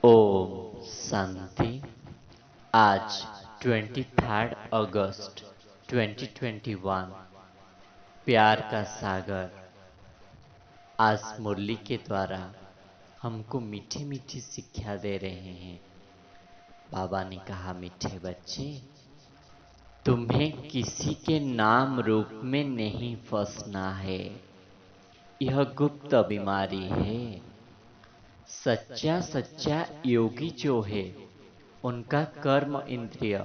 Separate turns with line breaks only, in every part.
ओम शांति। आज 23 अगस्त 2021। प्यार का सागर। आज मुरली के द्वारा हमको मीठी मीठी शिक्षा दे रहे हैं। बाबा ने कहा, मीठे बच्चे, तुम्हें किसी के नाम रूप में नहीं फंसना है। यह गुप्त बीमारी है। सच्चा सच्चा योगी जो है, उनका कर्म इंद्रिय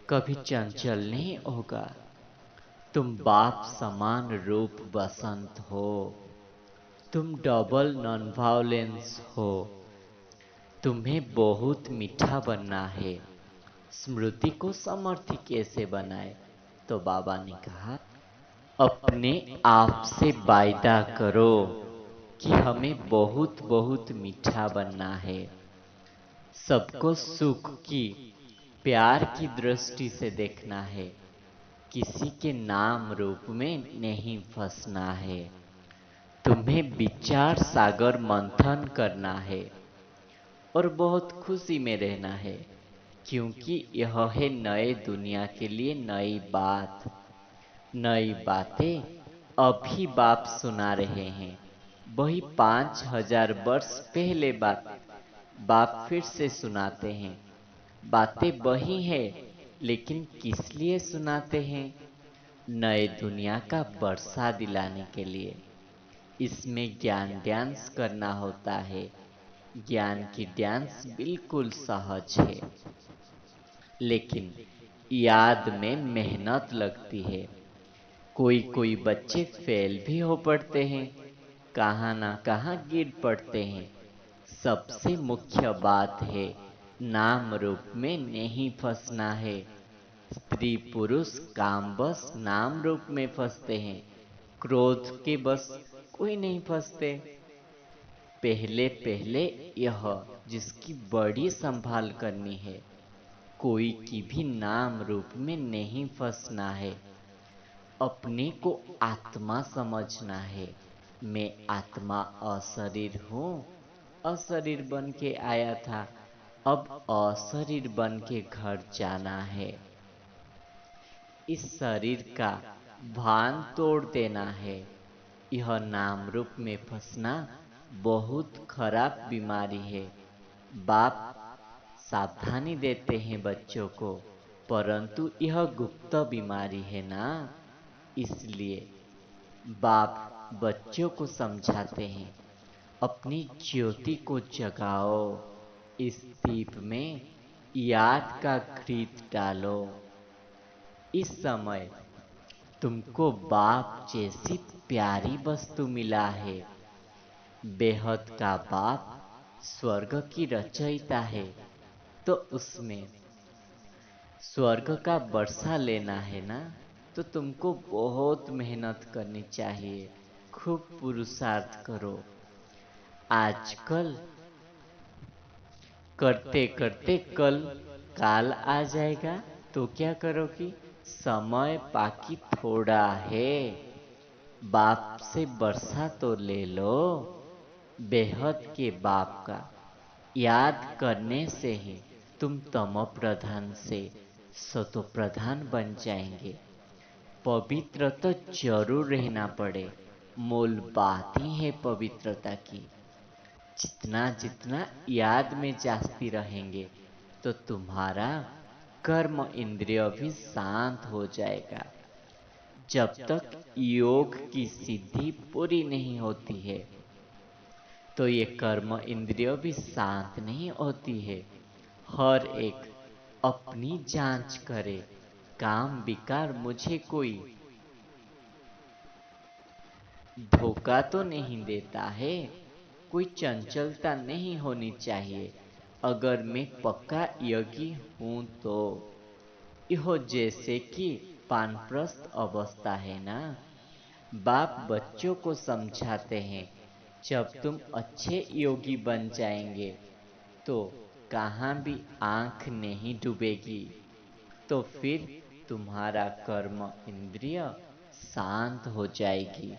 कभी चंचल नहीं होगा। तुम बाप समान रूप बसंत हो। तुम डबल नॉन वायलेंस हो। तुम्हें बहुत मीठा बनना है। स्मृति को समर्थी कैसे बनाए? तो बाबा ने कहा, अपने आप से वायदा करो कि हमें बहुत बहुत मीठा बनना है। सबको सुख की, प्यार की दृष्टि से देखना है। किसी के नाम रूप में नहीं फंसना है। तुम्हें विचार सागर मंथन करना है और बहुत खुशी में रहना है, क्योंकि यह है नए दुनिया के लिए नई बात। नई बातें अभी बाप सुना रहे हैं। वही 5000 वर्ष पहले बाप फिर से सुनाते हैं। बातें वही है, लेकिन किस लिए सुनाते हैं? नए दुनिया का वर्षा दिलाने के लिए। इसमें ज्ञान डांस करना होता है। ज्ञान की डांस बिल्कुल सहज है, लेकिन याद में मेहनत लगती है। कोई कोई बच्चे फेल भी हो पड़ते हैं, कहाँ ना कहाँ गिर पड़ते हैं। सबसे मुख्य बात है, नाम रूप में नहीं फंसना है। स्त्री पुरुष काम बस नाम रूप में फंसते हैं। क्रोध के बस कोई नहीं फंसते। पहले पहले यह जिसकी बड़ी संभाल करनी है, कोई की भी नाम रूप में नहीं फंसना है। अपने को आत्मा समझना है। मैं आत्मा अशरीर हूँ। अशरीर बन के आया था, अब अशरीर बन के घर जाना है। इस शरीर का भान तोड़ देना है। यह नाम रूप में फंसना बहुत खराब बीमारी है। बाप सावधानी देते हैं बच्चों को, परंतु यह गुप्त बीमारी है ना, इसलिए बाप बच्चों को समझाते हैं, अपनी ज्योति को जगाओ। इस दीप में याद का घृत डालो। इस समय तुमको बाप जैसी प्यारी वस्तु मिला है। बेहद का बाप स्वर्ग की रचयिता है, तो उसमें स्वर्ग का वर्षा लेना है ना, तो तुमको बहुत मेहनत करनी चाहिए। खूब पुरुषार्थ करो। आजकल करते करते कल काल आ जाएगा, तो क्या करोगी? समय बाकी थोड़ा है। बाप से वर्षा तो ले लो। बेहद के बाप का याद करने से ही तुम तमो प्रधान से सतो प्रधान बन जाएंगे। पवित्र तो जरूर रहना पड़े। मूल बात ही है पवित्रता की। जितना जितना याद में जास्ती रहेंगे, तो तुम्हारा कर्म इंद्रिय भी शांत हो जाएगा। जब तक योग की सिद्धि पूरी नहीं होती है, तो ये कर्म इंद्रिय भी शांत नहीं होती है। हर एक अपनी जांच करे, काम विकार मुझे कोई धोखा तो नहीं देता है। कोई चंचलता नहीं होनी चाहिए। अगर मैं पक्का योगी हूं तो यह जैसे कि वानप्रस्थ अवस्था है ना। बाप बच्चों को समझाते हैं, जब तुम अच्छे योगी बन जाएंगे तो कहाँ भी आंख नहीं डूबेगी। तो फिर तुम्हारा कर्म इंद्रिय शांत हो जाएगी।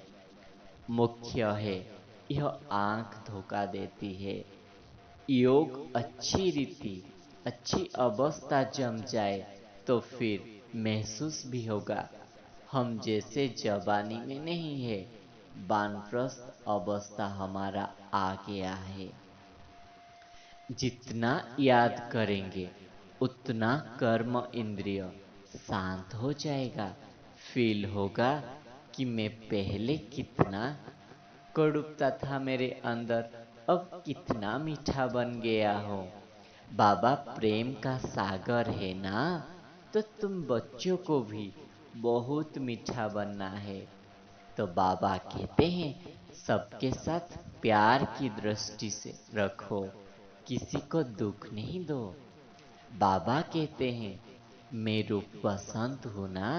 मुख्य है, यह आंख धोखा देती है। योग अच्छी रीति, अच्छी अवस्था जम जाए तो फिर महसूस भी होगा हम जैसे जवानी में नहीं है, वानप्रस्थ अवस्था हमारा आ गया है। जितना याद करेंगे उतना कर्म इंद्रिय शांत हो जाएगा। फील होगा कि मैं पहले कितना कड़ुपता था मेरे अंदर, अब कितना मीठा बन गया हो। बाबा प्रेम का सागर है ना, तो तुम बच्चों को भी बहुत मीठा बनना है। तो बाबा कहते हैं सबके साथ प्यार की दृष्टि से रखो, किसी को दुख नहीं दो। बाबा कहते हैं मैं रूप बसंत हूं ना।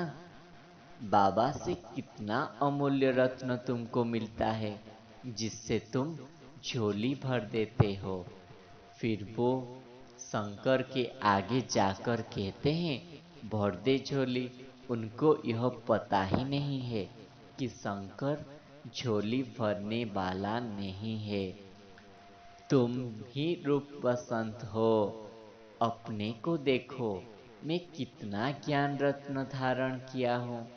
बाबा से कितना अमूल्य रत्न तुमको मिलता है जिससे तुम झोली भर देते हो। फिर वो शंकर के आगे जाकर कहते हैं भर दे झोली। उनको यह पता ही नहीं है कि शंकर झोली भरने वाला नहीं है। तुम ही रूप बसंत हो। अपने को देखो, मैं कितना ज्ञान रत्न धारण किया हूँ।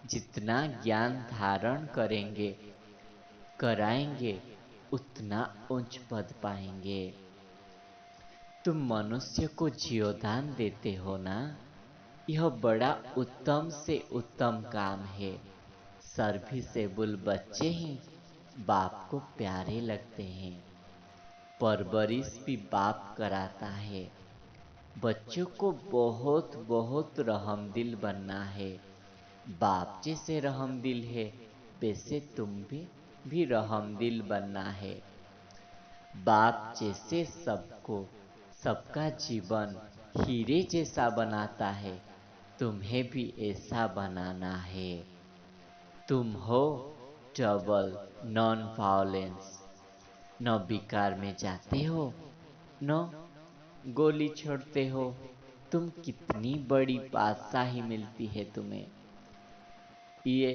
जितना ज्ञान धारण करेंगे कराएंगे उतना उच्च पद पाएंगे। तुम मनुष्य को जीवदान देते हो ना, यह बड़ा उत्तम से उत्तम काम है। सर्विसेबल बच्चे ही बाप को प्यारे लगते हैं। परवरिश भी बाप कराता है। बच्चों को बहुत बहुत रहमदिल बनना है। बाप जैसे रहमदिल है वैसे तुम भी रहमदिल बनना है। बाप जैसे सबको, सबका जीवन हीरे जैसा बनाता है, तुम्हें भी ऐसा बनाना है। तुम हो डबल नॉन वायलेंस। न विकार में जाते हो न गोली छोड़ते हो। तुम कितनी बड़ी बादशाही मिलती है तुम्हें। ये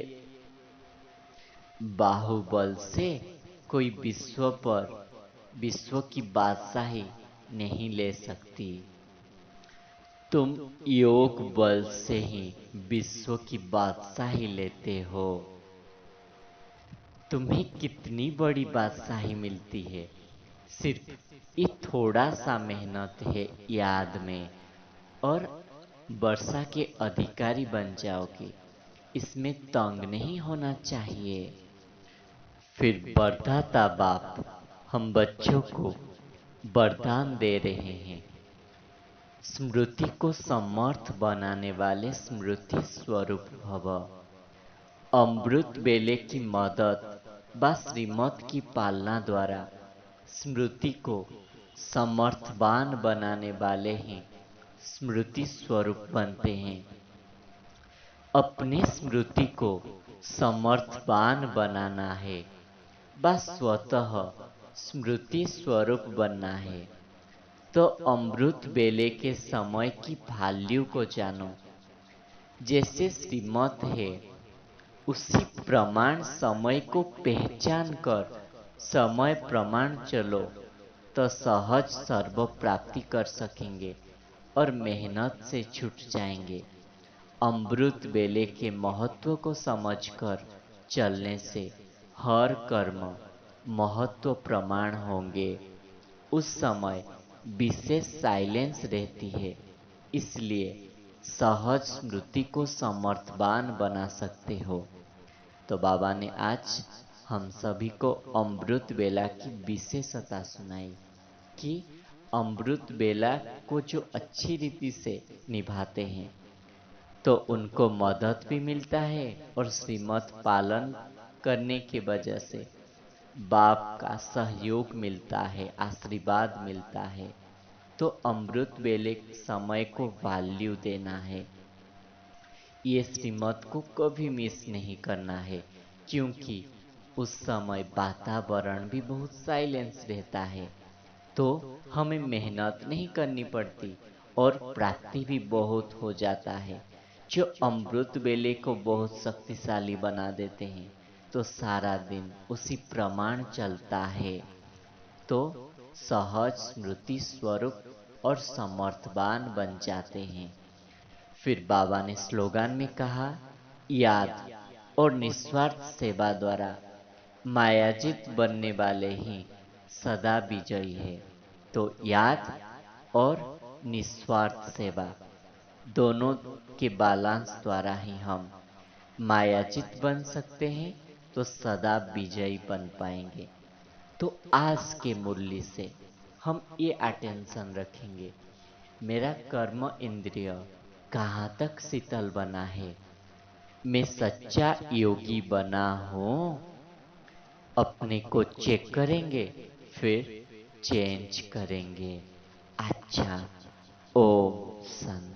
बाहुबल से कोई विश्व की बादशाही नहीं ले सकती। तुम योग बल से ही विश्व की बादशाही लेते हो। तुम्हें कितनी बड़ी बादशाही मिलती है। सिर्फ ये थोड़ा सा मेहनत है याद में, और वर्षा के अधिकारी बन जाओगे। इसमें तंग नहीं होना चाहिए। फिर वरदाता बाप हम बच्चों को वरदान दे रहे हैं। स्मृति को समर्थ बनाने वाले स्मृति स्वरूप भव। अमृत बेले की मदद व श्रीमत की पालना द्वारा स्मृति को समर्थवान बनाने वाले ही स्मृति स्वरूप बनते हैं। अपने स्मृति को समर्थवान बनाना है, बस स्वतः स्मृति स्वरूप बनना है। तो अमृत बेले के समय की वैल्यू को जानो। जैसे श्रीमत है उसी प्रमाण समय को पहचान कर समय प्रमाण चलो तो सहज सर्व प्राप्ति कर सकेंगे और मेहनत से छूट जाएंगे। अमृत बेले के महत्व को समझकर चलने से हर कर्म महत्व प्रमाण होंगे। उस समय विशेष साइलेंस रहती है, इसलिए सहज स्मृति को समर्थवान बना सकते हो। तो बाबा ने आज हम सभी को अमृत बेला की विशेषता सुनाई कि अमृत बेला को जो अच्छी रीति से निभाते हैं तो उनको मदद भी मिलता है और श्रीमत पालन करने की वजह से बाप का सहयोग मिलता है, आशीर्वाद मिलता है। तो अमृत बेले समय को वैल्यू देना है। ये श्रीमत को कभी मिस नहीं करना है, क्योंकि उस समय वातावरण भी बहुत साइलेंस रहता है। तो हमें मेहनत नहीं करनी पड़ती और प्राप्ति भी बहुत हो जाता है। जो अमृत बेले को बहुत शक्तिशाली बना देते हैं तो सारा दिन उसी प्रमाण चलता है। तो सहज स्मृति स्वरूप और समर्थवान बन जाते हैं। फिर बाबा ने स्लोगन में कहा, याद और निस्वार्थ सेवा द्वारा मायाजित बनने वाले ही सदा विजयी है। तो याद और निस्वार्थ सेवा दोनों के बैलेंस द्वारा ही हम मायाजित बन सकते हैं, तो सदा विजयी बन पाएंगे। तो आज के मूल्य से हम ये अटेंशन रखेंगे, मेरा कर्म इंद्रिय कहाँ तक शीतल बना है, मैं सच्चा योगी बना हूँ। अपने को चेक करेंगे, फिर चेंज करेंगे। अच्छा, ओम शांति।